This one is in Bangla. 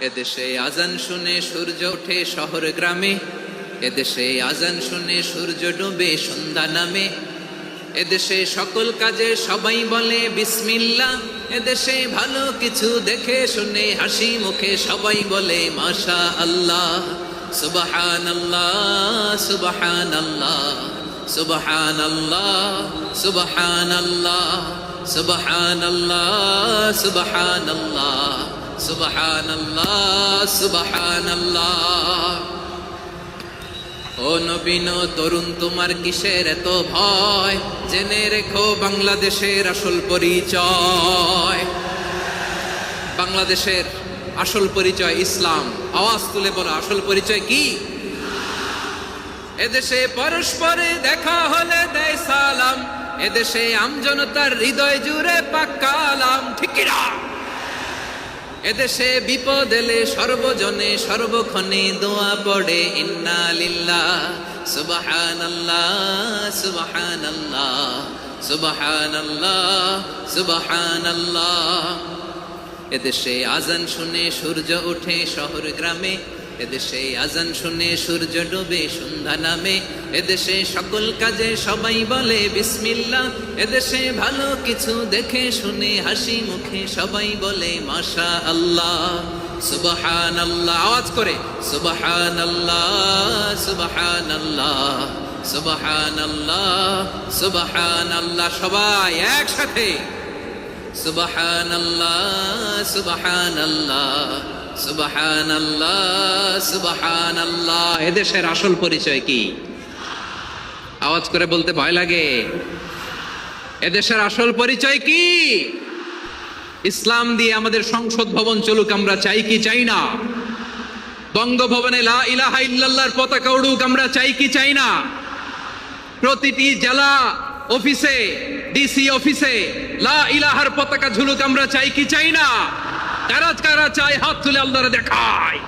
এদেশে আজান শুনে সূর্য ওঠে শহর গ্রামে, এদেশে আজান শুনে সূর্য ডুবে সন্ধ্যা নামে, এদেশে সকল কাজে সবাই বলে বিসমিল্লাহ, এদেশে ভালো কিছু দেখে শুনে হাসি মুখে সবাই বলে মাশা আল্লাহ। সুবহানাল্লাহ সুবহানাল্লাহ সুবহানাল্লাহ সুবহানাল্লাহ সুবহানাল্লাহ সুবহানাল্লাহ সুবহানাল্লাহ সুবহানাল্লাহ। ও নবীন তরুণ তোমার কিসের এত ভয়, জেনে রেখো বাংলাদেশের আসল পরিচয়। বাংলাদেশের আসল পরিচয় ইসলাম। আওয়াজ তুলে বলো, আসল পরিচয় কি? এদেশে পরস্পরে দেখা হলে দেয় সালাম, এদেশে আমজনতার হৃদয় জুড়ে পাক্কা আলাম, ঠিক কি না? এদেশে বিপদ এলে সর্বজনে সর্বক্ষণে দোয়া পড়ে ইন্না লিল্লাহ সুবহানাল্লাহ সুবহানাল্লাহ সুবহানাল্লাহ সুবহানাল্লাহ। এদেশে আজান শুনে সূর্য ওঠে শহর গ্রামে, এদেশে আজান শুনে সূর্য ডুবে সন্ধ্যা নামে, এদেশে সকল কাজে সবাই বলে বিসমিল্লাহ, এদেশে ভালো কিছু দেখে শুনে হাসি মুখে সবাই বলে মাশা আল্লাহ। সুবহানাল্লাহ, আওয়াজ করে সুবহানাল্লাহ সুবহানাল্লাহ সুবহানাল্লাহ সুবহানাল্লাহ, সবাই একসাথে সুবহানাল্লাহ সুবহানাল্লাহ সুবহানাল্লাহ সুবহানাল্লাহ। এদেশের আসল পরিচয় কি? আওয়াজ করে বলতে ভয় লাগে। এদেশের আসল পরিচয় কি? ইসলাম দিয়ে আমাদের সংসদ ভবন চলুক, আমরা চাই কি চাই না? বঙ্গভবনে লা ইলাহা ইল্লাল্লাহর পতাকা উড়ুক, আমরা চাই কি চাই না? প্রতিটি জেলা অফিসে, ডিসি অফিসে লা ইলাহার পতাকা ঝুলুক, আমরা চাই কি চাই না? কারা কারা চাই হাত তুলে আল্লাহরে দেখায়।